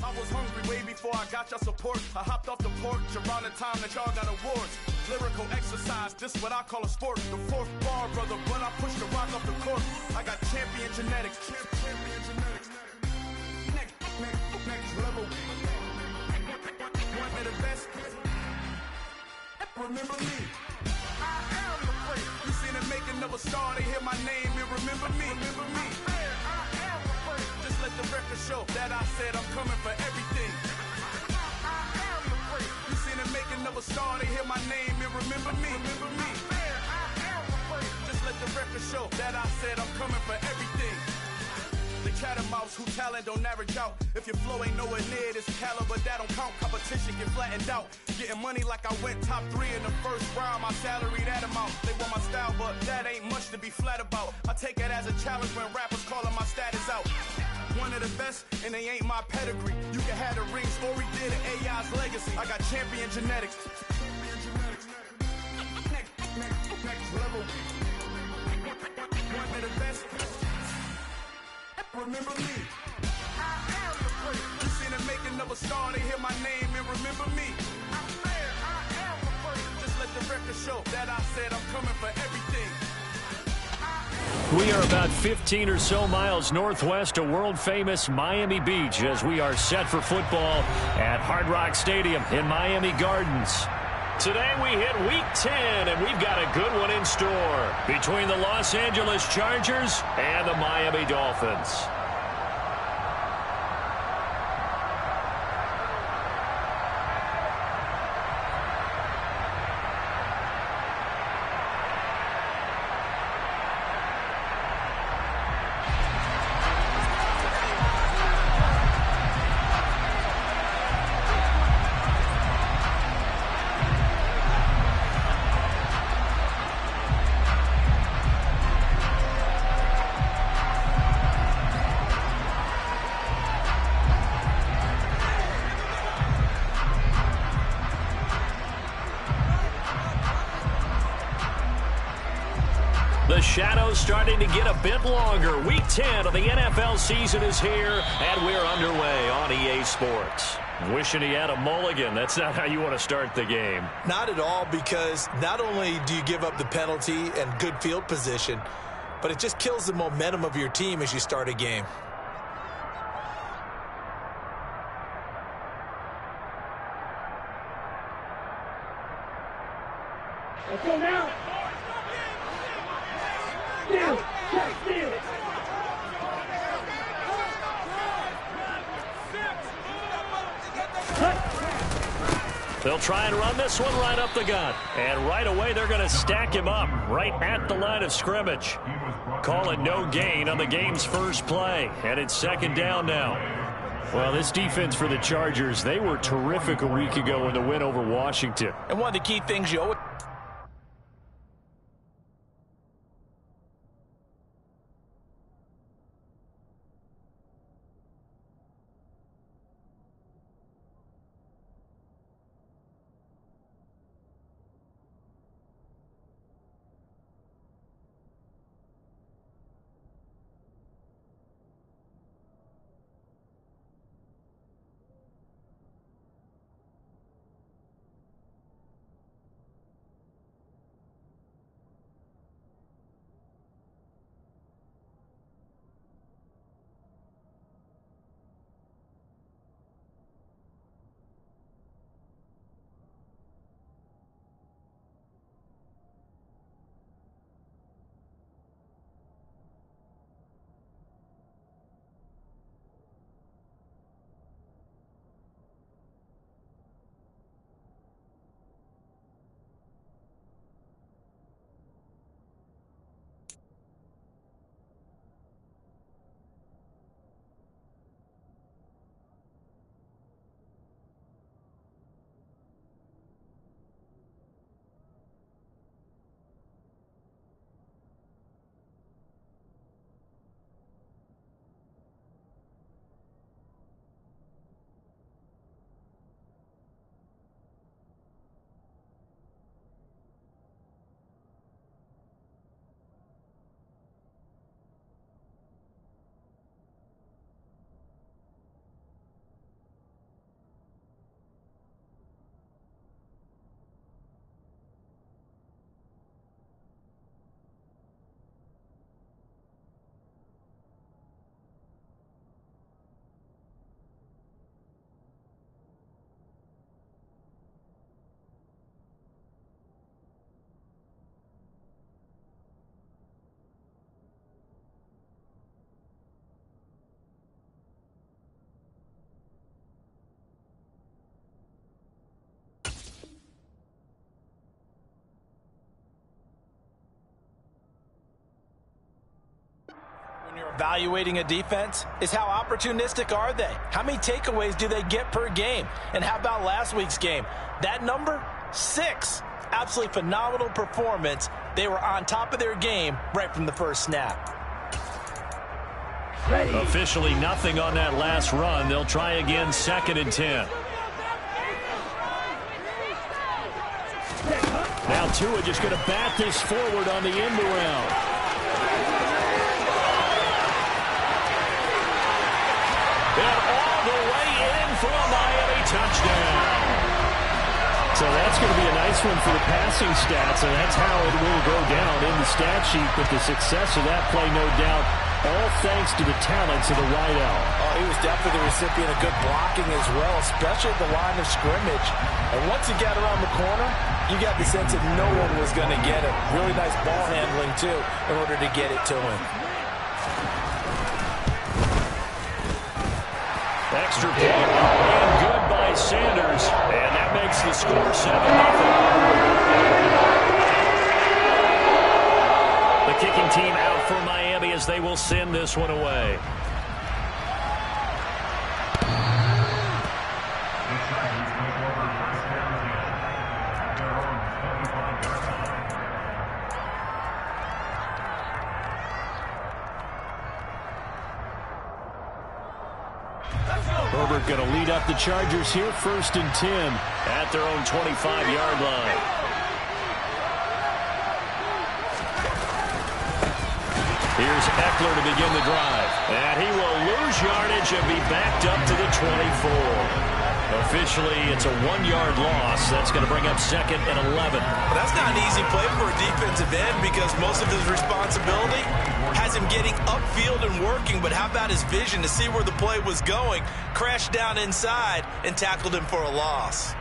I was hungry way before I got your support. I hopped off the porch around the time that y'all got awards. Lyrical exercise, this what I call a sport. The fourth bar, brother, but I pushed the rock off the court. I got champion genetics. Champion genetics. Next level. One of the best. Remember me. I am the place. You seen the making of a star, they hear my name and remember me. Remember me. I am the place. Just let the record show that I said I'm coming for everything. I am the place. You seen the making of a star, they hear my name and remember me. Remember me. I am the place. Just let the record show that I said I'm coming for everything. The chattermouths who talent don't average out. If your flow ain't nowhere near this caliber, that don't count. Competition get flattened out. Getting money like I went top 3 in the first round. My salary that amount. They want my style, but that ain't much to be flat about. I take it as a challenge when rappers calling my status out. One of the best, and they ain't my pedigree. You can have the rings, or we did an AI's legacy. I got champion genetics. Next level. One of the best. Remember me. I am the place. You seen the making of a star, they hear my name and remember me. I said I am the place. Just let the record show that I said I'm coming for everything. We are about 15 or so miles northwest of world-famous Miami Beach as we are set for football at Hard Rock Stadium in Miami Gardens. Today we hit Week 10, and we've got a good one in store between the Los Angeles Chargers and the Miami Dolphins. The shadow's starting to get a bit longer. Week 10 of the NFL season is here, and we're underway on EA Sports. Wishing he had a mulligan. That's not how you want to start the game. Not at all, because not only do you give up the penalty and good field position, but it just kills the momentum of your team as you start a game. Let's go now. Steal. Steal. They'll try and run this one right up the gut. And right away, they're going to stack him up right at the line of scrimmage. Call it no gain on the game's first play. And it's second down now. Well, this defense for the Chargers, they were terrific a week ago in the win over Washington. And one of the key things you always... Evaluating a defense is how opportunistic are they? How many takeaways do they get per game? And how about last week's game? That number, 6. Absolutely phenomenal performance. They were on top of their game right from the first snap. Ready. Officially nothing on that last run. They'll try again, 2nd and 10. Now Tua just going to bat this forward on the end around. And all the way in for a Miami touchdown. So that's going to be a nice one for the passing stats, and that's how it will go down in the stat sheet. But the success of that play, no doubt, all thanks to the talents of the wideout. Oh, he was definitely the recipient of good blocking as well, especially at the line of scrimmage. And once he got around the corner, you got the sense that no one was going to get it. Really nice ball handling, too, in order to get it to him. Extra point, and good by Sanders, and that makes the score 7-0. The kicking team out for Miami as they will send this one away. Herbert going to lead up the Chargers here, 1st and 10 at their own 25-yard line. Here's Eckler to begin the drive. And he will lose yardage and be backed up to the 24. Officially, it's a 1-yard loss. That's going to bring up 2nd and 11. Well, that's not an easy play for a defensive end because most of his responsibility has him getting upfield and working. But how about his vision to see where the play was going, crashed down inside, and tackled him for a loss?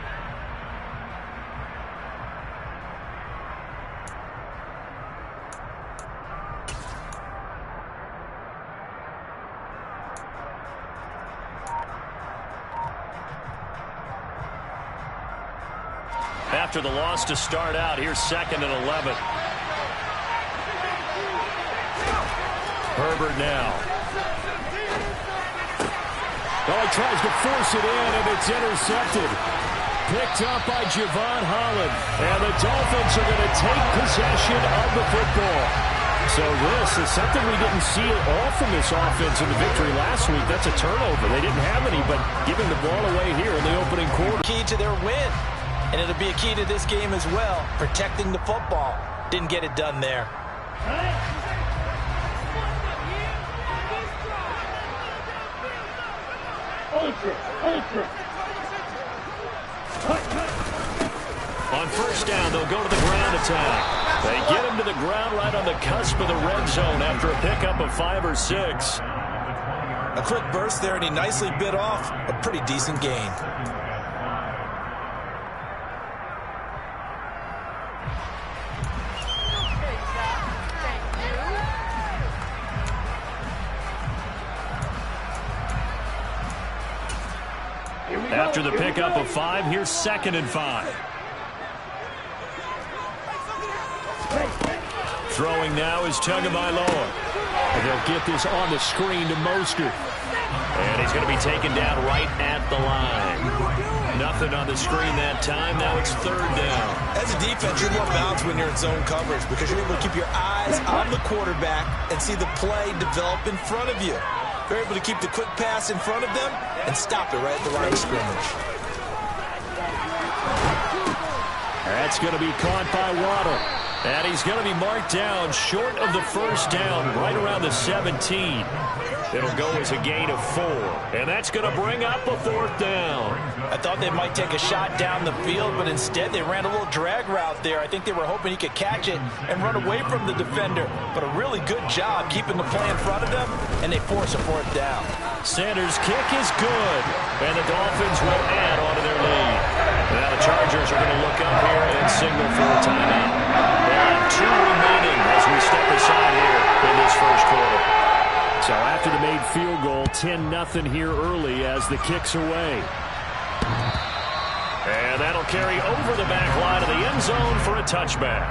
After the loss to start out, here's 2nd and 11. Herbert now. Oh, he tries to force it in, and it's intercepted. Picked up by Javon Holland. And the Dolphins are going to take possession of the football. So this is something we didn't see at all from this offense in the victory last week. That's a turnover. They didn't have any, but giving the ball away here in the opening quarter. Key to their win. And it'll be a key to this game as well, protecting the football. Didn't get it done there. On 1st down, they'll go to the ground attack. They get him to the ground right on the cusp of the red zone after a pickup of 5 or 6. A quick burst there, and he nicely bit off a pretty decent gain. After the pickup of 5, here's 2nd and 5. Throwing now is Tagovailoa. They'll get this on the screen to Mostert. And he's going to be taken down right at the line. Nothing on the screen that time. Now it's 3rd down. As a defense, you're more balanced when you're in zone coverage because you're able to keep your eyes on the quarterback and see the play develop in front of you. You're able to keep the quick pass in front of them and stop it right at the line of scrimmage. That's going to be caught by Waddle. And he's going to be marked down short of the 1st down, right around the 17. It'll go as a gain of 4. And that's going to bring up a 4th down. I thought they might take a shot down the field, but instead they ran a little drag route there. I think they were hoping he could catch it and run away from the defender. But a really good job keeping the play in front of them, and they force a 4th down. Sanders' kick is good, and the Dolphins will add on to their lead. Now the Chargers are going to look up here and signal for a timeout. They'll have 2 remaining as we step aside here in this 1st quarter. So after the made field goal, 10-0 here early as the kick's away. And that'll carry over the back line of the end zone for a touchback.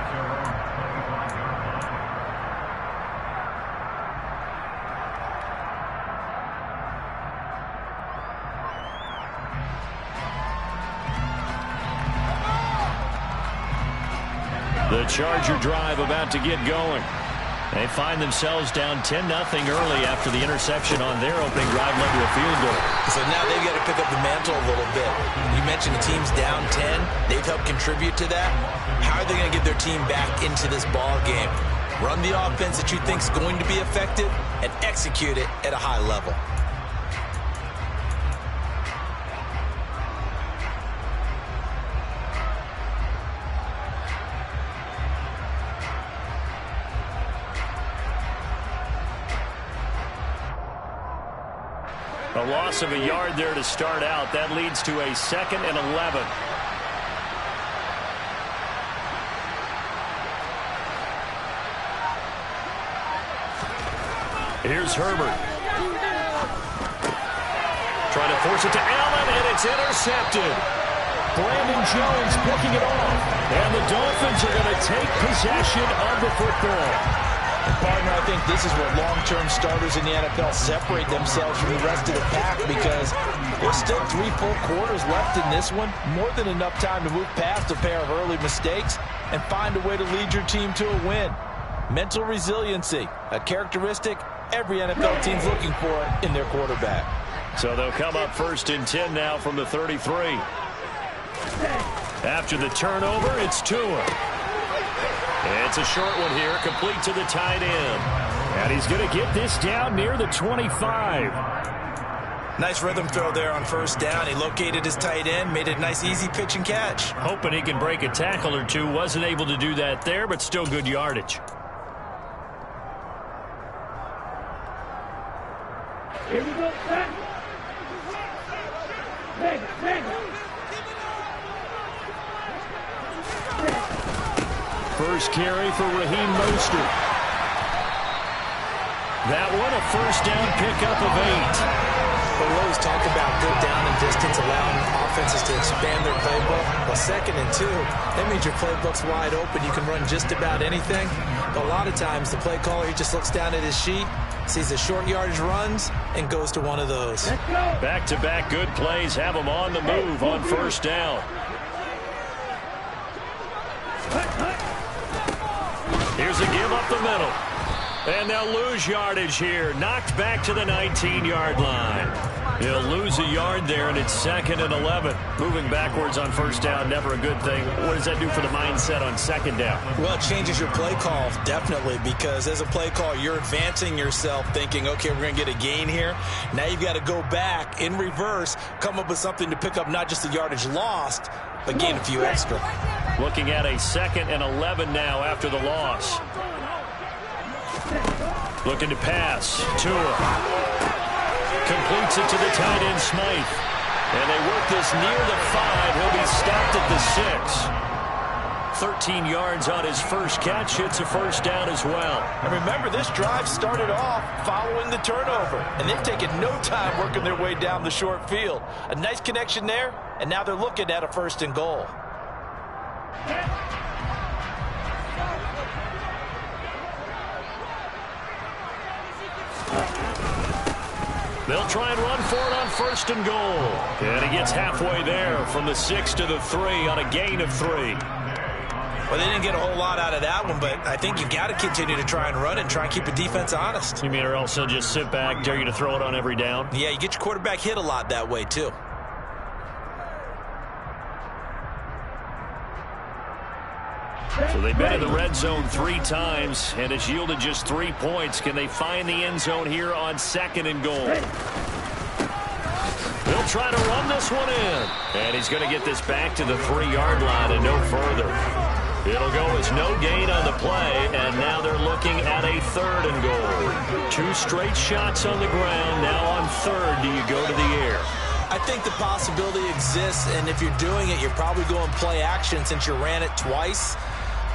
The Charger drive about to get going. They find themselves down 10-0 early after the interception on their opening drive led to a field goal. So now they've got to pick up the mantle a little bit. You mentioned the team's down 10. They've helped contribute to that. How are they going to get their team back into this ball game? Run the offense that you think is going to be effective and execute it at a high level. A loss of a yard there to start out. That leads to a 2nd and 11. Here's Herbert. Trying to force it to Allen, and it's intercepted. Brandon Jones picking it off. And the Dolphins are going to take possession of the football. Partner, I think this is where long-term starters in the NFL separate themselves from the rest of the pack because there's still 3 full quarters left in this one. More than enough time to move past a pair of early mistakes and find a way to lead your team to a win. Mental resiliency, a characteristic every NFL team's looking for in their quarterback. So they'll come up 1st and 10 now from the 33. After the turnover, it's Tua. It's a short one here, complete to the tight end. And he's going to get this down near the 25. Nice rhythm throw there on 1st down. He located his tight end, made it a nice, easy pitch and catch. Hoping he can break a tackle or two. Wasn't able to do that there, but still good yardage. Here we go, set. First carry for Raheem Mostert. That one, a 1st down pickup of 8. But we always talk about good down and distance, allowing offenses to expand their playbook. Well, 2nd and 2, that means your playbook's wide open. You can run just about anything. But a lot of times, the play caller, he just looks down at his sheet, sees the short yardage runs, and goes to one of those. Back-to-back good plays have them on the move on 1st down. Here's a give up the middle. And they'll lose yardage here. Knocked back to the 19-yard line. He'll lose a yard there, and it's 2nd and 11. Moving backwards on 1st down, never a good thing. What does that do for the mindset on 2nd down? Well, it changes your play call, definitely, because as a play call, you're advancing yourself thinking, okay, we're going to get a gain here. Now you've got to go back in reverse, come up with something to pick up not just the yardage lost, but gain a few extra. Looking at a 2nd and 11 now after the loss. Looking to pass. Tua. Completes it to the tight end, Smythe. And they work this near the 5. He'll be stopped at the 6. 13 yards on his first catch. It's a 1st down as well. And remember, this drive started off following the turnover. And they've taken no time working their way down the short field. A nice connection there. And now they're looking at a 1st and goal. They'll try and run for it on 1st and goal. And he gets halfway there from the 6 to the 3 on a gain of 3. Well, they didn't get a whole lot out of that one, but I think you've got to continue to try and run and try and keep the defense honest. You mean or else he'll just sit back, dare you to throw it on every down? Yeah, you get your quarterback hit a lot that way, too. So they've been in the red zone 3 times, and it's yielded just 3 points. Can they find the end zone here on 2nd and goal? They'll try to run this one in. And he's going to get this back to the 3-yard line and no further. It'll go as no gain on the play, and now they're looking at a 3rd and goal. 2 straight shots on the ground. Now on 3rd, do you go to the air? I think the possibility exists, and if you're doing it, you're probably going play action since you ran it twice.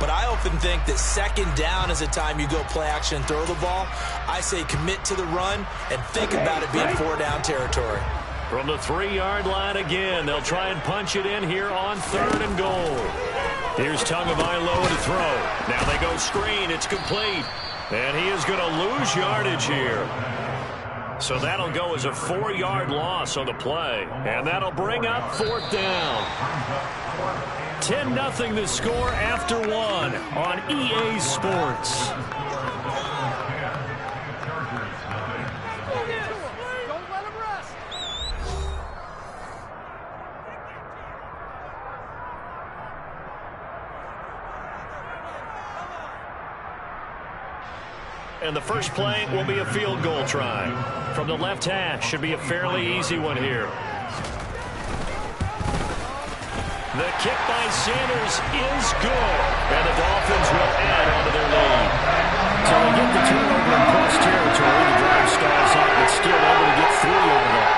But I often think that 2nd down is a time you go play action and throw the ball. I say commit to the run and think about it being 4-down territory. From the 3-yard line again, they'll try and punch it in here on 3rd and goal. Here's Tagovailoa to throw. Now they go screen. It's complete. And he is going to lose yardage here. So that'll go as a 4-yard loss on the play. And that'll bring up 4th down. 10-0 the score after one on EA Sports. Don't let him rest. And the first play will be a field goal try. From the left hash, should be a fairly easy one here. The kick by Sanders is good. And the Dolphins will add onto their lead. So they get the turnover in close territory. The drive stalls out, but still able to get 3 out of that.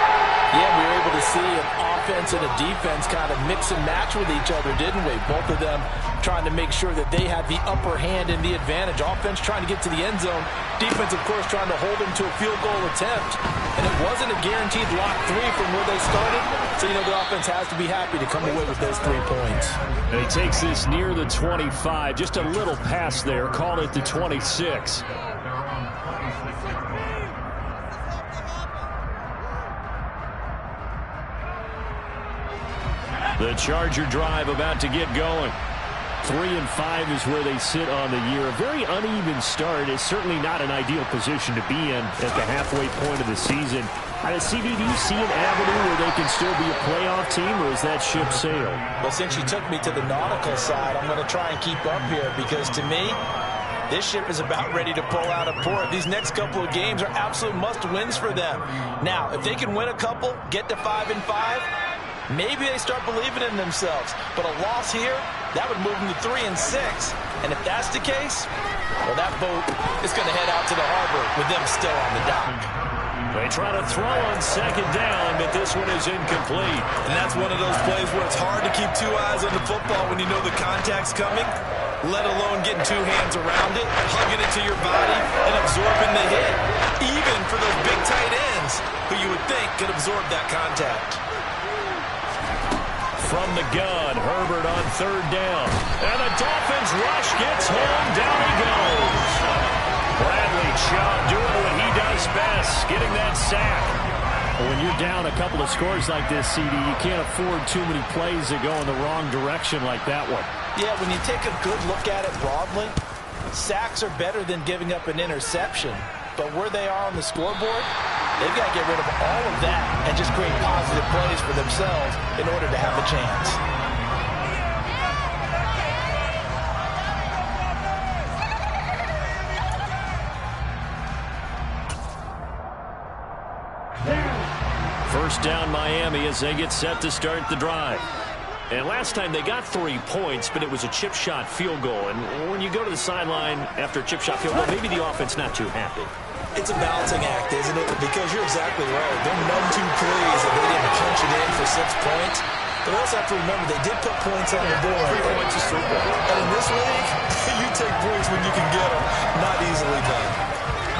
Yeah, we were able to see an offense and a defense kind of mix and match with each other, didn't we? Both of them trying to make sure that they had the upper hand and the advantage. Offense trying to get to the end zone. Defense, of course, trying to hold them to a field goal attempt. And it wasn't a guaranteed lock 3 from where they started. So, the offense has to be happy to come away with those 3 points. And he takes this near the 25. Just a little pass there. Called it the 26. The Charger drive about to get going. 3-5 is where they sit on the year. A very uneven start. It's certainly not an ideal position to be in at the halfway point of the season. CD, do you see an avenue where they can still be a playoff team, or is that ship sailed? Well, since you took me to the nautical side, I'm going to try and keep up here because, to me, this ship is about ready to pull out of port. These next couple of games are absolute must-wins for them. Now, if they can win a couple, get to 5-5, maybe they start believing in themselves. But a loss here, that would move them to 3-6. And if that's the case, well, that boat is going to head out to the harbor with them still on the dock. They try to throw on second down, but this one is incomplete. And that's one of those plays where it's hard to keep 2 eyes on the football when you know the contact's coming, let alone getting 2 hands around it, hugging it to your body, and absorbing the hit. Even for those big tight ends who you would think could absorb that contact. From the gun, Herbert on third down. And the Dolphins rush gets home. Down he goes. Bradley Chubb doing what he does best, getting that sack. When you're down a couple of scores like this, CD, you can't afford too many plays that go in the wrong direction like that one. Yeah, when you take a good look at it broadly, sacks are better than giving up an interception. But where they are on the scoreboard, they've got to get rid of all of that and just create positive plays for themselves in order to have a chance. First down Miami as they get set to start the drive. And last time they got 3 points, but it was a chip shot field goal. And when you go to the sideline after a chip shot field goal, maybe the offense not too happy. It's a balancing act, isn't it? Because you're exactly right. They're none too pleased that they didn't punch it in for 6 points. But also have to remember they did put points on the board. 3 points is super. And in this league, you take points when you can get them. Not easily done.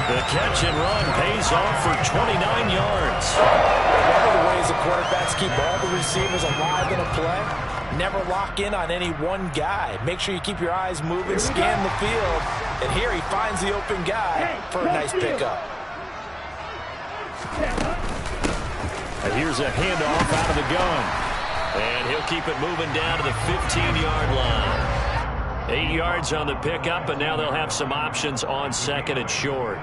The catch and run pays off for 29 yards. One of the ways the quarterbacks keep all the receivers alive in a play, never lock in on any one guy. Make sure you keep your eyes moving, scan the field, and here he finds the open guy for a nice pickup. And here's a handoff out of the gun. And he'll keep it moving down to the 15-yard line. 8 yards on the pickup, and now they'll have some options on second and short.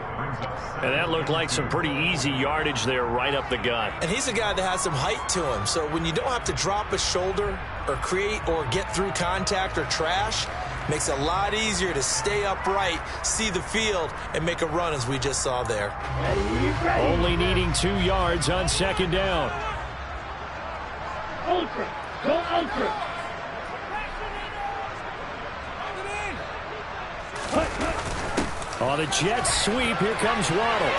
And that looked like some pretty easy yardage there right up the gut. And he's a guy that has some height to him, so when you don't have to drop a shoulder or create or get through contact or trash, makes it a lot easier to stay upright, see the field, and make a run as we just saw there. Only needing 2 yards on second down. Ultra. Go ultra. On the Jets sweep, here comes Waddle.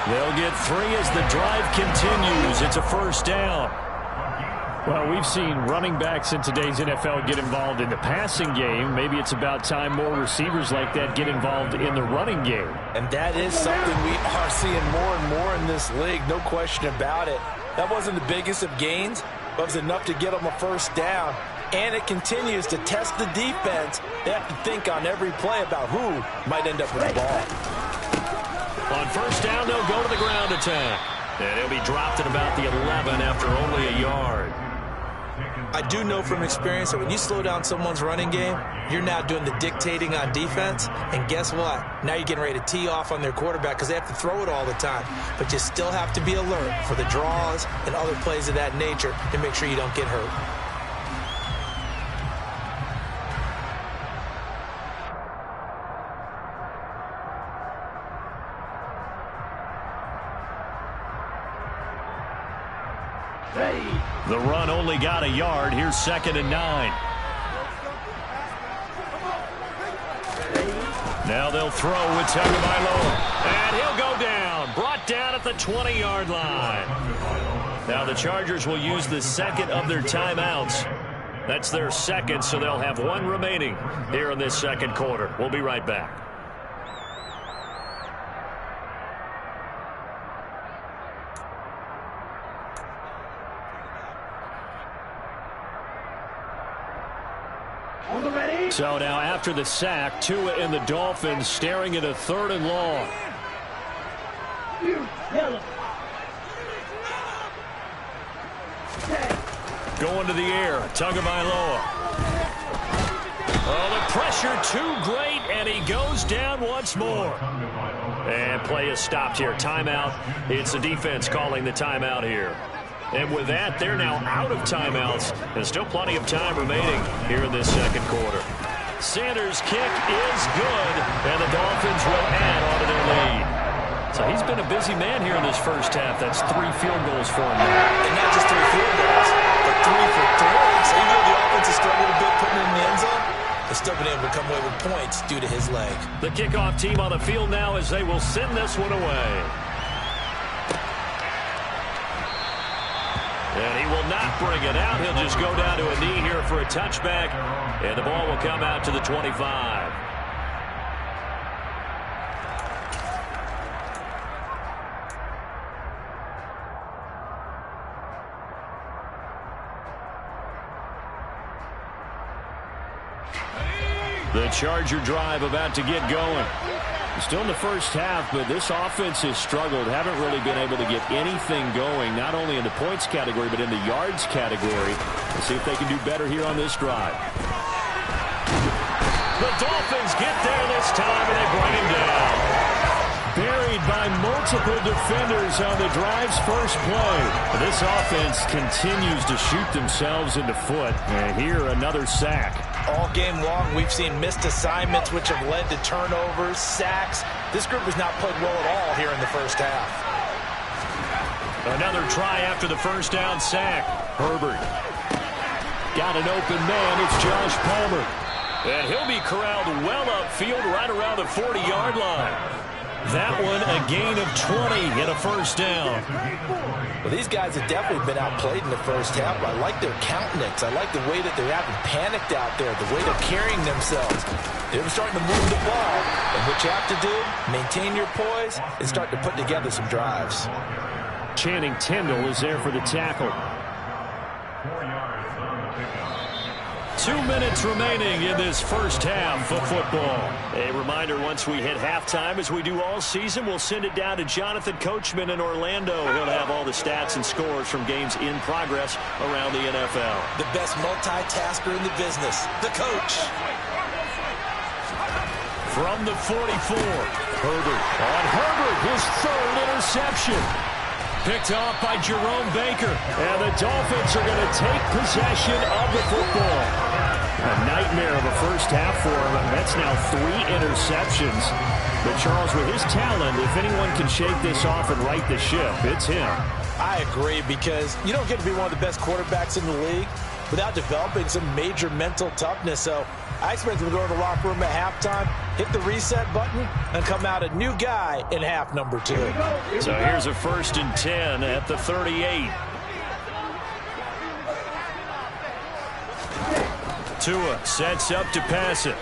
They'll get 3 as the drive continues. It's a first down. Well, we've seen running backs in today's NFL get involved in the passing game. Maybe it's about time more receivers like that get involved in the running game. And that is something we are seeing more and more in this league, no question about it. That wasn't the biggest of gains, but it was enough to get them a first down. And it continues to test the defense. They have to think on every play about who might end up with the ball. On first down, they'll go to the ground attack. And he'll be dropped at about the 11 after only a yard. I do know from experience that when you slow down someone's running game, you're now doing the dictating on defense. And guess what? Now you're getting ready to tee off on their quarterback because they have to throw it all the time. But you still have to be alert for the draws and other plays of that nature to make sure you don't get hurt. The run only got a yard. Here's 2nd and 9. Now they'll throw with Tagovailoa. And he'll go down. Brought down at the 20-yard line. Now the Chargers will use the second of their timeouts. That's their second, so they'll have one remaining here in this second quarter. We'll be right back. So now after the sack, Tua and the Dolphins staring at a 3rd and long. Going to the air, Tagovailoa. Oh, the pressure too great, and he goes down once more. And play is stopped here. Timeout. It's the defense calling the timeout here. And with that, they're now out of timeouts. There's still plenty of time remaining here in this second quarter. Sanders' kick is good, and the Dolphins will add on to their lead. So he's been a busy man here in this first half. That's 3 field goals for him now. And not just 3 field goals, but 3 for 3. So even though the offense has struggled a bit putting it in the end zone, they've still been able to come away with points due to his leg. The kickoff team on the field now as they will send this one away. And he will not bring it out. He'll just go down to a knee here for a touchback. And the ball will come out to the 25. The Charger drive about to get going. Still in the first half, but this offense has struggled. Haven't really been able to get anything going, not only in the points category, but in the yards category. Let's see if they can do better here on this drive. The Dolphins get there this time, and they bring him down. Buried by multiple defenders on the drive's first play. This offense continues to shoot themselves in the foot. And here, another sack. All game long, we've seen missed assignments, which have led to turnovers, sacks. This group has not played well at all here in the first half. Another try after the first down sack. Herbert got an open man. It's Josh Palmer. And he'll be corralled well upfield right around the 40-yard line. That one a gain of 20 and a first down. Well, these guys have definitely been outplayed in the first half. I like their countenance. I like the way that they haven't panicked out there, the way they're carrying themselves. They're starting to move the ball. And what you have to do, maintain your poise and start to put together some drives. Channing Tindall is there for the tackle. 2 minutes remaining in this first half of football. A reminder, once we hit halftime, as we do all season, we'll send it down to Jonathan Coachman in Orlando. He'll have all the stats and scores from games in progress around the NFL. The best multitasker in the business, the coach. From the 44, Herbert. On Herbert, his 3rd interception. Picked off by Jerome Baker. And the Dolphins are going to take possession of the football. A nightmare of a first half for him. That's now 3 interceptions. But Charles, with his talent, if anyone can shake this off and right the ship, it's him. I agree, because you don't get to be one of the best quarterbacks in the league without developing some major mental toughness. So I expect him to go to the locker room at halftime, hit the reset button, and come out a new guy in half number 2. So here's a 1st and 10 at the 38. Tua sets up to pass it.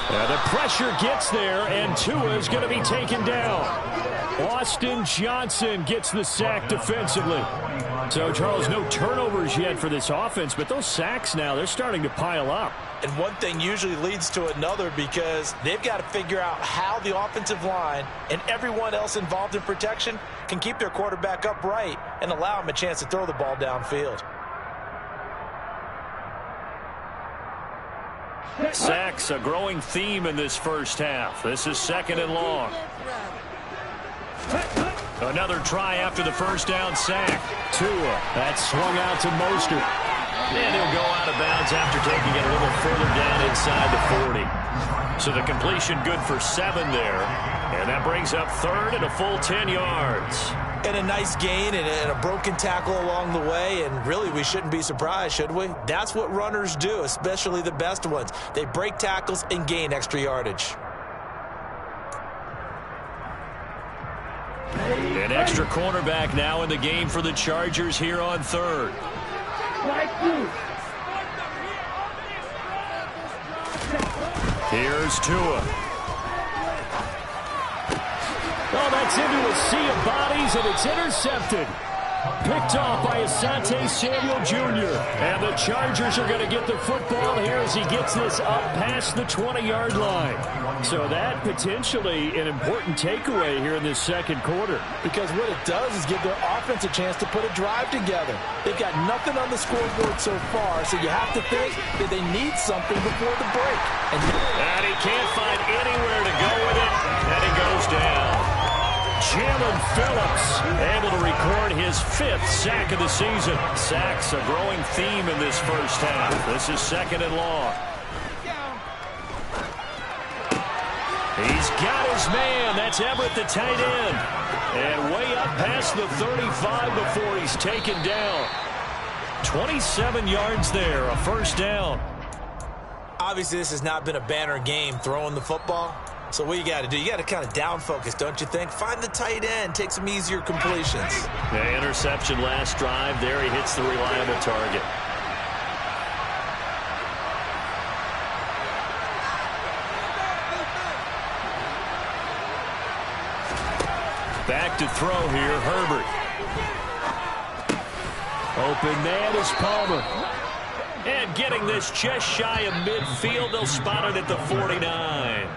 The pressure gets there, and Tua is going to be taken down. Austin Johnson gets the sack defensively. So, Charles, no turnovers yet for this offense, but those sacks now, they're starting to pile up. And one thing usually leads to another, because they've got to figure out how the offensive line and everyone else involved in protection can keep their quarterback upright and allow him a chance to throw the ball downfield. Sacks, a growing theme in this first half. This is 2nd and long. Another try after the first down sack. Tua, that's swung out to Mostert. And he'll go out of bounds after taking it a little further down inside the 40. So the completion good for 7 there. And that brings up 3rd and a full 10 yards. And a nice gain and a broken tackle along the way. And really, we shouldn't be surprised, should we? That's what runners do, especially the best ones. They break tackles and gain extra yardage. An extra cornerback now in the game for the Chargers here on 3rd. Here's Tua. Oh, that's into a sea of bodies, and it's intercepted. Picked off by Asante Samuel Jr. And the Chargers are going to get the football here as he gets this up past the 20-yard line. So that potentially an important takeaway here in this second quarter. Because what it does is give their offense a chance to put a drive together. They've got nothing on the scoreboard so far, so you have to think that they need something before the break. And he can't find anywhere to go with it, and he goes down. Jalen Phillips able to record his 5th sack of the season. Sacks a growing theme in this first half. This is 2nd and long. He's got his man. That's Everett, the tight end. And way up past the 35 before he's taken down. 27 yards there, a first down. Obviously, this has not been a banner game throwing the football. So what you got to do, you got to kind of down focus, don't you think? Find the tight end, take some easier completions. The interception last drive. There he hits the reliable target. Back to throw here, Herbert. Open man is Palmer. And getting this just shy of midfield, they'll spot it at the 49.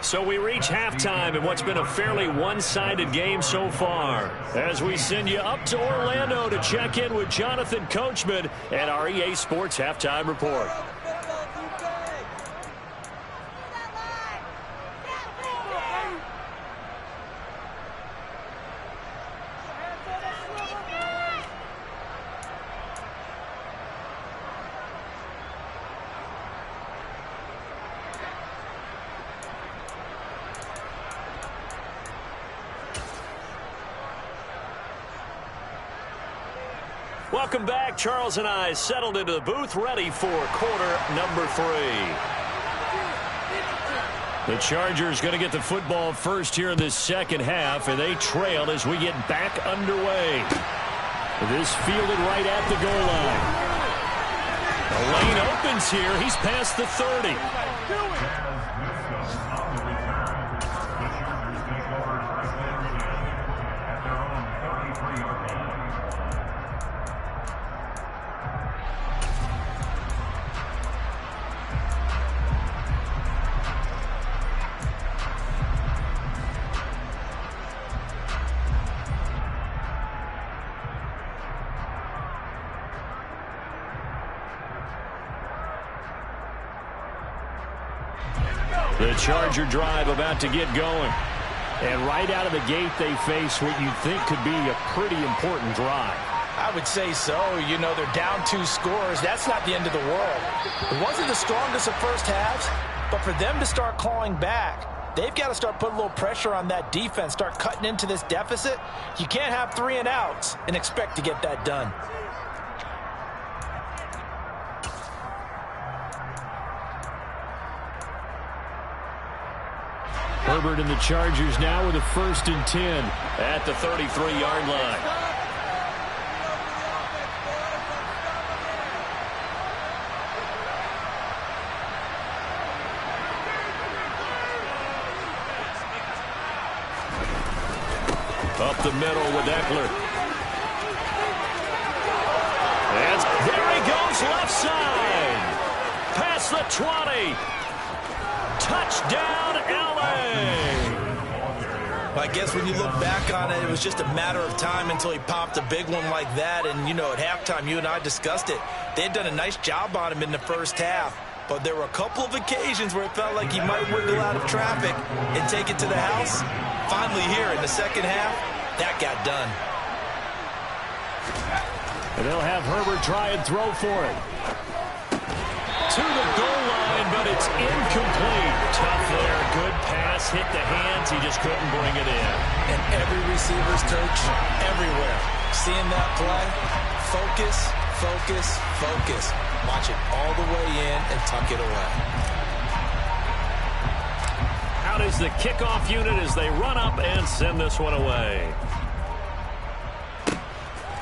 So we reach halftime in what's been a fairly one-sided game so far. As we send you up to Orlando to check in with Jonathan Coachman and our EA Sports Halftime Report. Welcome back. Charles and I settled into the booth, ready for quarter number 3. The Chargers going to get the football first here in this second half, and they trail as we get back underway. This fielded right at the goal line. The lane opens here. He's past the 30. The Charger drive about to get going. And right out of the gate, they face what you think could be a pretty important drive. I would say so. You know, they're down 2 scores. That's not the end of the world. It wasn't the strongest of first halves, but for them to start clawing back, they've got to start putting a little pressure on that defense, start cutting into this deficit. You can't have 3 and outs and expect to get that done. Herbert and the Chargers now with a 1st and 10 at the 33-yard line. Up the middle with Eckler. And there he goes, left side. Past the 20. Touchdown, LA! I guess when you look back on it, it was just a matter of time until he popped a big one like that. And, you know, at halftime, you and I discussed it. They had done a nice job on him in the first half. but there were a couple of occasions where it felt like he might wiggle out of traffic and take it to the house. Finally here in the second half, that got done. And they'll have Herbert try and throw for it. To the goal line, but it's incomplete. Tough there. Good pass. Hit the hands. He just couldn't bring it in. And every receiver's coach everywhere, seeing that play, focus, focus, focus. Watch it all the way in and tuck it away. Out is the kickoff unit as they run up and send this one away.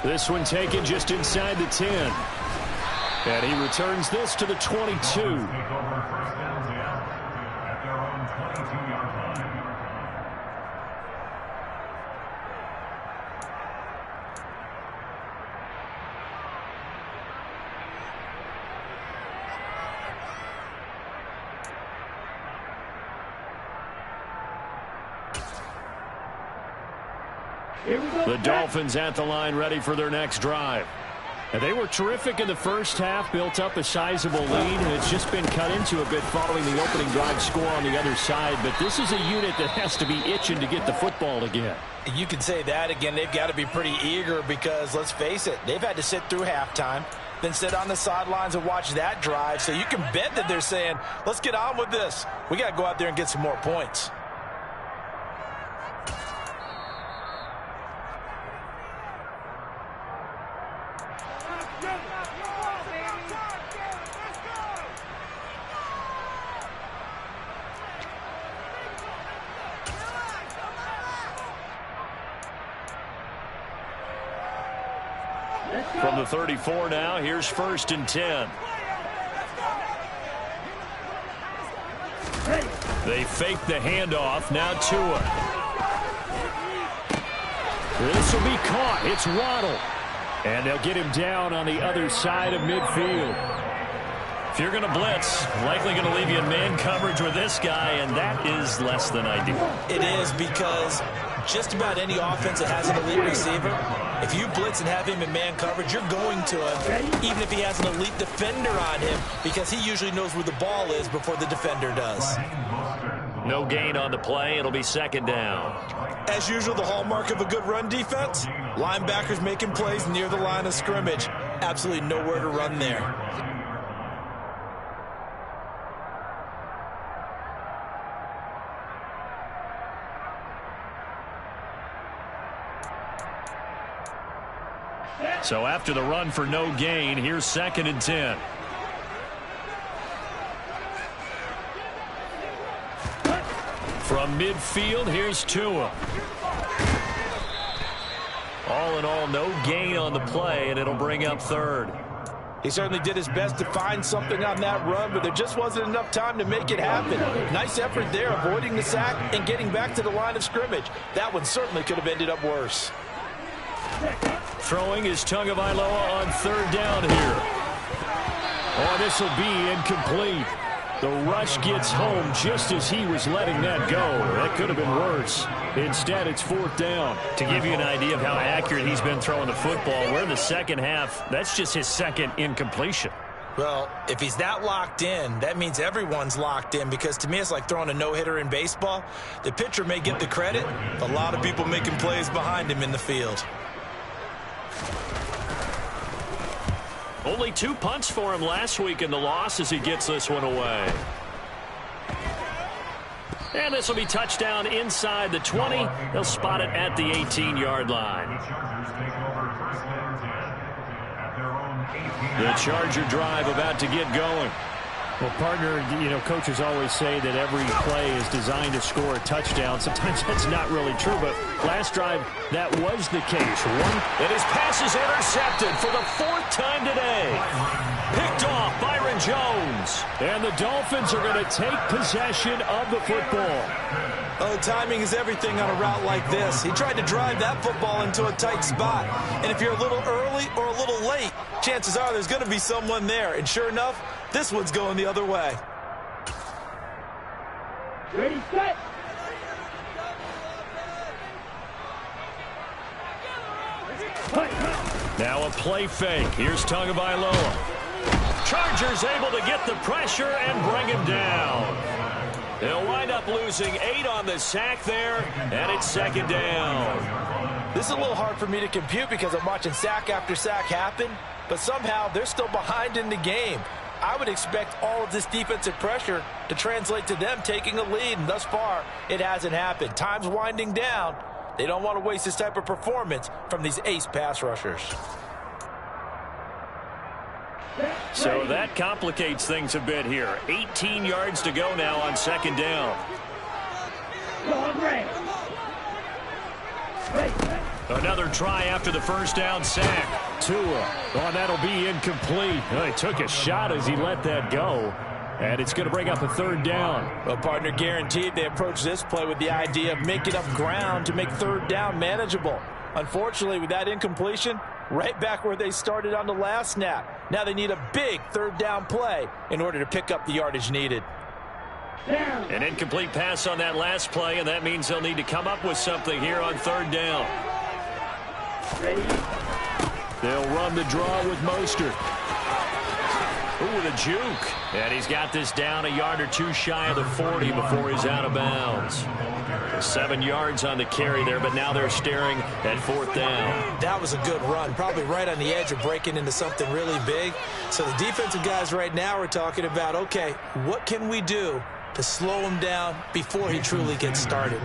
This one taken just inside the 10. And he returns this to the 22. The Dolphins at the line ready for their next drive. And they were terrific in the first half, built up a sizable lead, and it's just been cut into a bit following the opening drive score on the other side. But this is a unit that has to be itching to get the football again. You can say that again. They've got to be pretty eager because, let's face it, they've had to sit through halftime, then sit on the sidelines and watch that drive. So you can bet that they're saying, let's get on with this. We got to go out there and get some more points. From the 34 now, here's 1st and 10. They fake the handoff. Now Tua. This will be caught. It's Waddle. And they'll get him down on the other side of midfield. If you're going to blitz, likely going to leave you in man coverage with this guy, and that is less than ideal. It is, because just about any offense that has an elite receiver, if you blitz and have him in man coverage, you're going to him, even if he has an elite defender on him, because he usually knows where the ball is before the defender does. No gain on the play. It'll be 2nd down. As usual, the hallmark of a good run defense, linebackers making plays near the line of scrimmage. Absolutely nowhere to run there. So after the run for no gain, here's 2nd and 10. From midfield, here's Tua. All in all, no gain on the play, and it'll bring up 3rd. He certainly did his best to find something on that run, but there just wasn't enough time to make it happen. Nice effort there, avoiding the sack and getting back to the line of scrimmage. That one certainly could have ended up worse. Throwing is Tagovailoa on 3rd down here. Oh, this will be incomplete. The rush gets home just as he was letting that go. That could have been worse. Instead, it's 4th down. To give you an idea of how accurate he's been throwing the football, we're in the second half. That's just his 2nd incompletion. Well, if he's that locked in, that means everyone's locked in, because to me it's like throwing a no-hitter in baseball. The pitcher may get the credit, a lot of people making plays behind him in the field. Only 2 punts for him last week in the loss as he gets this one away. And this will be touchdown inside the 20. They'll spot it at the 18-yard line. The Charger drive about to get going. Well, partner, you know, coaches always say that every play is designed to score a touchdown. Sometimes that's not really true, but last drive, that was the case. And his pass is intercepted for the 4th time today. Picked off Byron Jones. And the Dolphins are going to take possession of the football. Oh, timing is everything on a route like this. He tried to drive that football into a tight spot. And if you're a little early or a little late, chances are there's going to be someone there. And sure enough, this one's going the other way. Ready, set. Now a play fake. Here's Tagovailoa. Chargers able to get the pressure and bring him down. They'll wind up losing 8 on the sack there, and it's second down. This is a little hard for me to compute because I'm watching sack after sack happen, but somehow they're still behind in the game. I would expect all of this defensive pressure to translate to them taking a lead, and thus far, it hasn't happened. Time's winding down. They don't want to waste this type of performance from these ace pass rushers. So that complicates things a bit here. 18 yards to go now on second down. Another try after the first down sack. Tua. Oh, that'll be incomplete. He took a shot as he let that go. And it's going to bring up a third down. Well, partner, guaranteed they approach this play with the idea of making up ground to make third down manageable. Unfortunately, with that incompletion, right back where they started on the last snap. Now they need a big third down play in order to pick up the yardage needed. An incomplete pass on that last play, and that means they'll need to come up with something here on third down. They'll run the draw with Mostert. Ooh, the juke. And he's got this down a yard or two shy of the 40 before he's out of bounds. 7 yards on the carry there, but now they're staring at fourth down. That was a good run, probably right on the edge of breaking into something really big. So the defensive guys right now are talking about, okay, what can we do to slow him down before he truly gets started?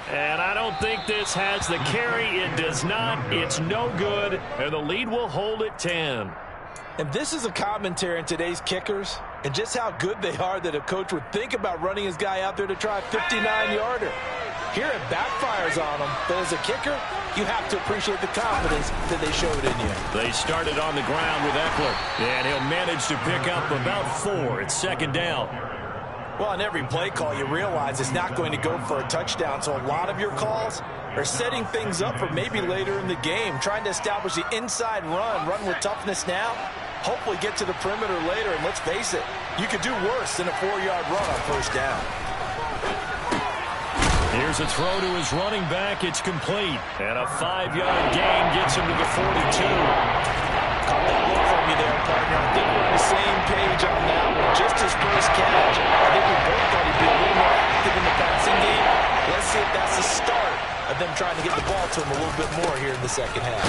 And I don't think this has the carry. It does not. It's no good. And the lead will hold at 10. And this is a commentary on today's kickers and just how good they are that a coach would think about running his guy out there to try a 59-yarder. Here it backfires on him, but as a kicker, you have to appreciate the confidence that they showed in you. They started on the ground with Eckler, and he'll manage to pick up about 4. It's second down. Well, on every play call, you realize it's not going to go for a touchdown, so a lot of your calls are setting things up for maybe later in the game, trying to establish the inside run with toughness now, hopefully get to the perimeter later, and let's face it, you could do worse than a 4-yard run on first down. Here's a throw to his running back. It's complete, and a 5-yard gain gets him to the 42. Caught that look from you there, partner. I think we're on the same page on that one. Just his first catch. I think we both thought he'd be a little more active in the passing game. Let's see if that's the start of them trying to get the ball to him a little bit more here in the second half.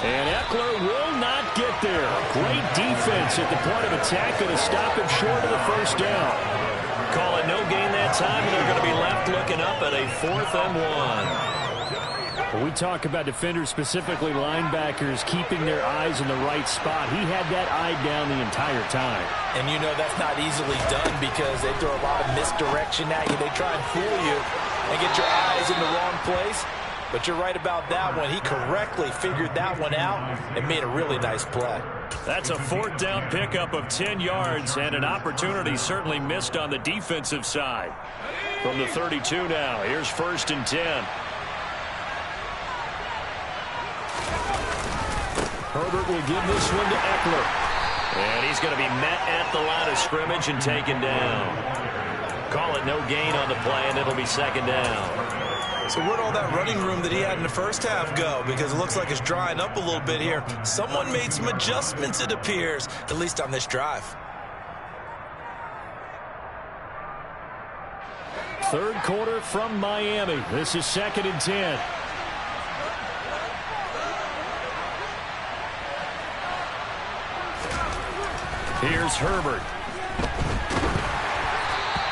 And Eckler will not get there. Great defense at the point of attack, going to stop him short of the first down. Call it no gain that time, and they're going to be left looking up at a 4th and 1. When we talk about defenders, specifically linebackers, keeping their eyes in the right spot, he had that eye down the entire time. And you know that's not easily done because they throw a lot of misdirection at you. They try and fool you and get your eyes in the wrong place. But you're right about that one. He correctly figured that one out and made a really nice play. That's a 4th down pickup of 10 yards and an opportunity certainly missed on the defensive side. From the 32 now, here's 1st and 10. Herbert will give this one to Eckler. And he's going to be met at the line of scrimmage and taken down. Call it no gain on the play, and it'll be second down. So where'd all that running room that he had in the first half go? Because it looks like it's drying up a little bit here. Someone made some adjustments, it appears, at least on this drive. Third quarter from Miami. This is 2nd and 10. Here's Herbert.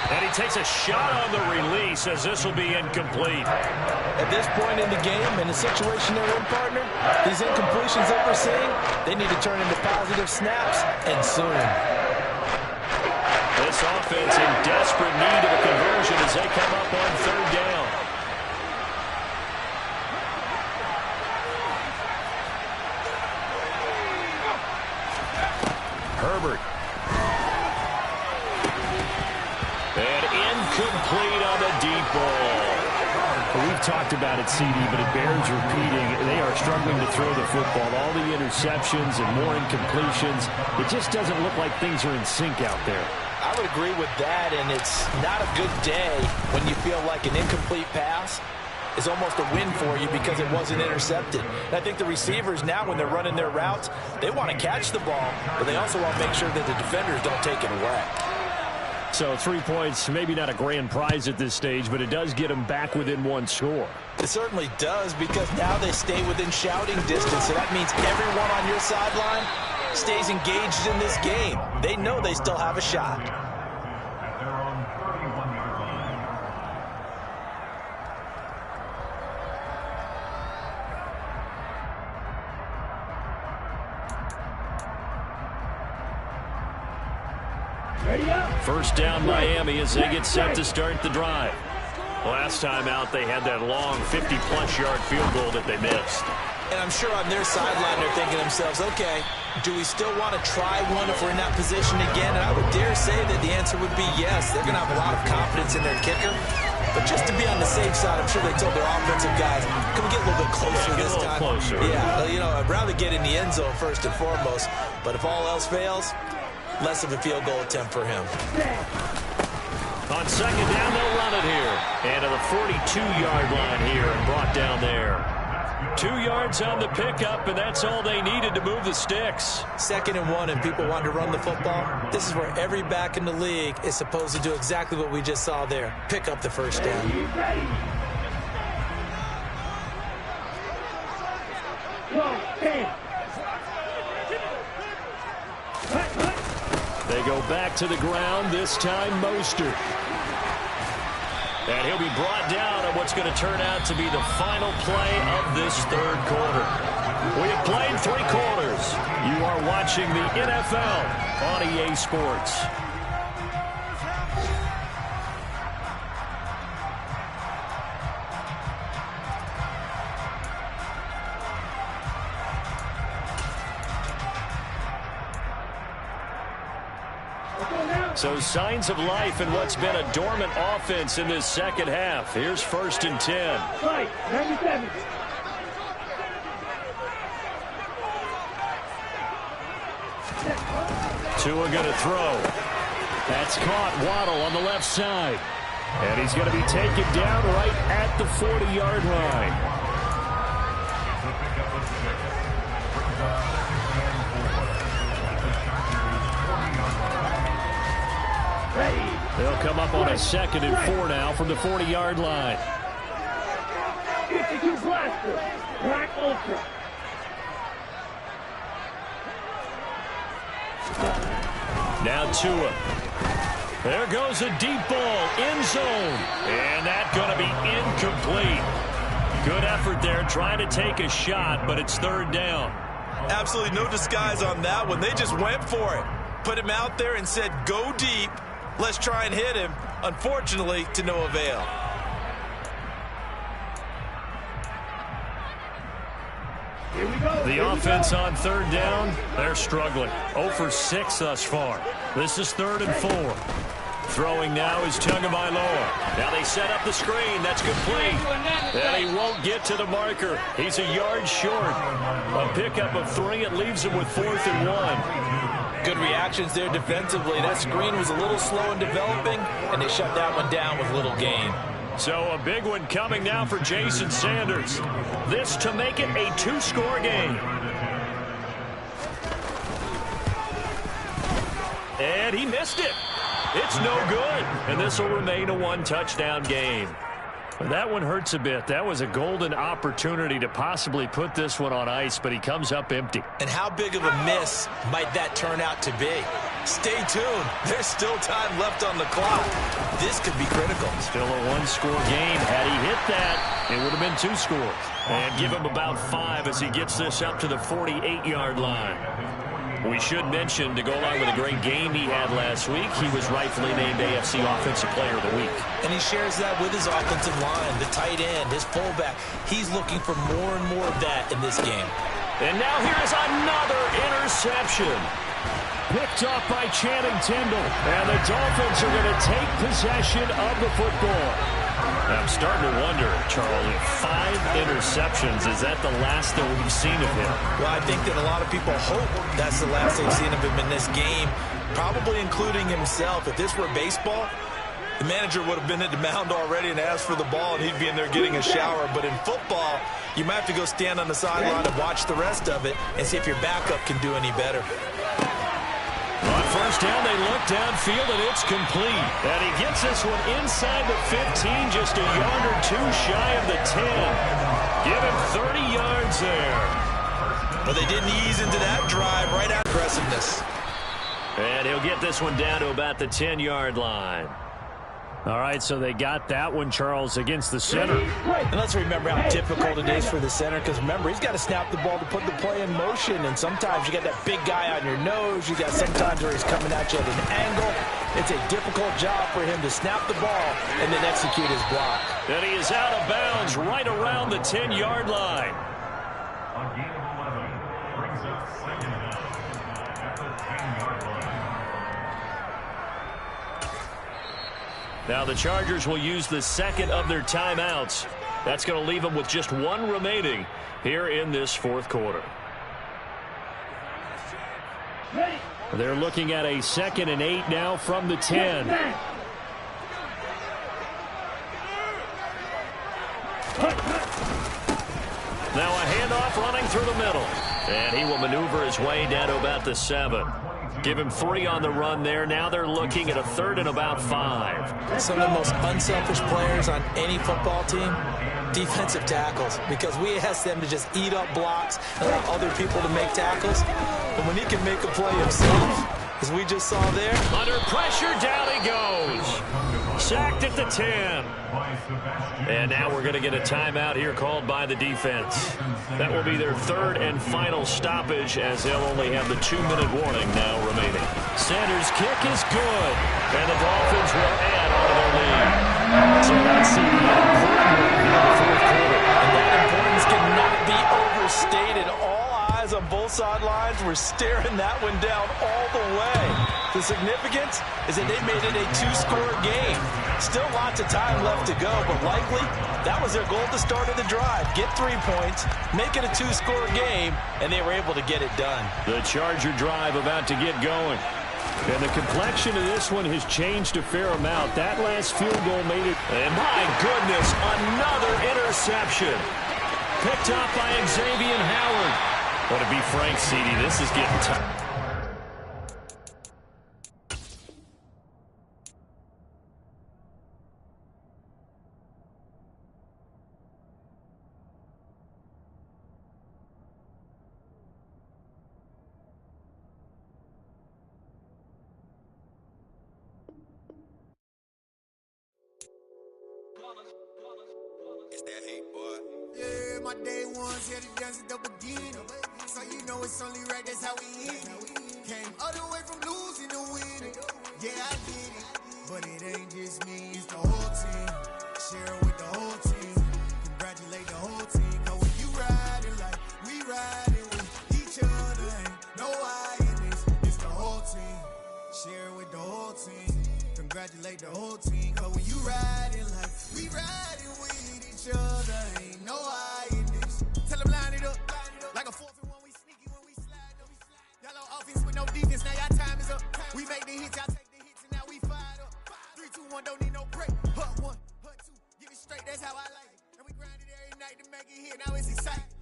And he takes a shot on the release as this will be incomplete. At this point in the game, in the situation they're in, partner, these incompletions that we're seeing, they need to turn into positive snaps, and soon. This offense in desperate need of a conversion as they come up on third down. Herbert. And incomplete on the deep ball. We've talked about it, CD, but it bears repeating. They are struggling to throw the football. All the interceptions and more incompletions. It just doesn't look like things are in sync out there. I would agree with that, and it's not a good day when you feel like an incomplete pass is almost a win for you because it wasn't intercepted. And I think the receivers now, when they're running their routes, they want to catch the ball, but they also want to make sure that the defenders don't take it away. So 3 points, maybe not a grand prize at this stage, but it does get them back within one score. It certainly does, because now they stay within shouting distance, so that means everyone on your sideline stays engaged in this game. They know they still have a shot. First down Miami as they get set to start the drive. Last time out, they had that long 50-plus yard field goal that they missed. And I'm sure on their sideline they're thinking to themselves, okay, do we still want to try one if we're in that position again? And I would dare say that the answer would be yes. They're going to have a lot of confidence in their kicker. But just to be on the safe side, I'm sure they told their offensive guys, can we get a little bit closer this time? Closer. Yeah, you know, I'd rather get in the end zone first and foremost. But if all else fails, less of a field goal attempt for him. On second down, they'll run it here. And to the 42-yard line here and brought down there. 2 yards on the pickup, and that's all they needed to move the sticks. 2nd and 1, and people want to run the football. This is where every back in the league is supposed to do exactly what we just saw there. Pick up the first down. They go back to the ground, this time Mostert. And he'll be brought down on what's going to turn out to be the final play of this third quarter. We have played 3 quarters. You are watching the NFL on EA Sports. So signs of life in what's been a dormant offense in this second half. Here's 1st and 10. Right, 97. Tua going to throw. That's caught. Waddle on the left side. And he's going to be taken down right at the 40-yard line. They'll come up on a 2nd and 4 now from the 40-yard line. 52 blaster, Black Ultra. Now Tua. There goes a deep ball, end zone. And that's going to be incomplete. Good effort there, trying to take a shot, but it's 3rd down. Absolutely no disguise on that one. They just went for it. Put him out there and said, go deep. Let's try and hit him. Unfortunately, to no avail. The offense on 3rd down, they're struggling. 0 for 6 thus far. This is 3rd and 4. Throwing now is Tagovailoa. Now they set up the screen. That's complete. And he won't get to the marker. He's a yard short. A pickup of 3. It leaves him with 4th and 1. Good reactions there defensively. That screen was a little slow in developing, and they shut that one down with little gain. So a big one coming now for Jason Sanders. This to make it a 2-score game. And he missed it. It's no good. And this will remain a 1-touchdown game. That one hurts a bit. That was a golden opportunity to possibly put this one on ice, but he comes up empty. And how big of a miss might that turn out to be? Stay tuned. There's still time left on the clock. This could be critical. Still a 1-score game. Had he hit that, it would have been 2 scores. And give him about 5 as he gets this up to the 48-yard line. We should mention, to go along with a great game he had last week, he was rightfully named AFC Offensive Player of the Week. And he shares that with his offensive line, the tight end, his fullback. He's looking for more and more of that in this game. And now here's another interception. Picked off by Channing Tindall. And the Dolphins are going to take possession of the football. I'm starting to wonder, Charlie, 5 interceptions, is that the last that we've seen of him? Well, I think that a lot of people hope that's the last they've seen of him in this game, probably including himself. If this were baseball, the manager would have been at the mound already and asked for the ball, and he'd be in there getting a shower. But in football, you might have to go stand on the sideline and watch the rest of it and see if your backup can do any better. On first down, they look downfield, and it's complete. And he gets this one inside the 15, just a yard or two shy of the 10. Give him 30 yards there. But they didn't ease into that drive right out of aggressiveness. And he'll get this one down to about the 10-yard line. All right, so they got that one, Charles, against the center. And let's remember how difficult it is for the center, because remember, he's got to snap the ball to put the play in motion, and sometimes you got that big guy on your nose. You got sometimes where he's coming at you at an angle. It's a difficult job for him to snap the ball and then execute his block. And he is out of bounds right around the 10-yard line. A gain of 11 brings up second down at the 10-yard line. Now the Chargers will use the second of their timeouts. That's going to leave them with just one remaining here in this fourth quarter. They're looking at a 2nd and 8 now from the 10. Now a handoff running through the middle. And he will maneuver his way down to about the 7. Give him 3 on the run there. Now they're looking at a 3rd and about 5. Some of the most unselfish players on any football team, defensive tackles, because we ask them to just eat up blocks and allow other people to make tackles. But when he can make a play himself, as we just saw there. Under pressure, down he goes. Sacked at the 10. And now we're going to get a timeout here called by the defense. That will be their 3rd and final stoppage, as they'll only have the 2-minute warning now remaining. Sanders' kick is good, and the Dolphins will add on to their lead. So that's the important one here in the fourth quarter. And that importance cannot be overstated. All eyes on both sidelines were staring that one down all the way. The significance is that they made it a 2-score game. Still lots of time left to go, but likely that was their goal at the start of the drive. Get 3 points, make it a 2-score game, and they were able to get it done. The Charger drive about to get going. And the complexion of this one has changed a fair amount. That last field goal made it. And my goodness, another interception. Picked up by Xavier Howard. But to be frank, CD, this is getting tough. It's that hate, boy. Yeah, my day ones had to dance at the beginning. So you know it's only right, that's how we hit it. Came all the way from losing to winning. Yeah, I did it. But it ain't just me, it's the whole team. Share it with the whole team. Congratulate the whole team. Cause when you riding like we riding with each other, ain't no I in this. It's the whole team. Share it with the whole team. Congratulate the whole team. Cause when you riding like we riding with each other, ain't no I in this. Tell them line it up. Like a 4th and 1, we sneaky when we slide. Y'all on offense with no defense, now y'all time is up. We make the hits, y'all take the hits, and now we fired up. 3, 2, 1, don't need no break. Hut 1, hut 2, give it straight, that's how I like it. And we grind it every night to make it hit, now it's exciting.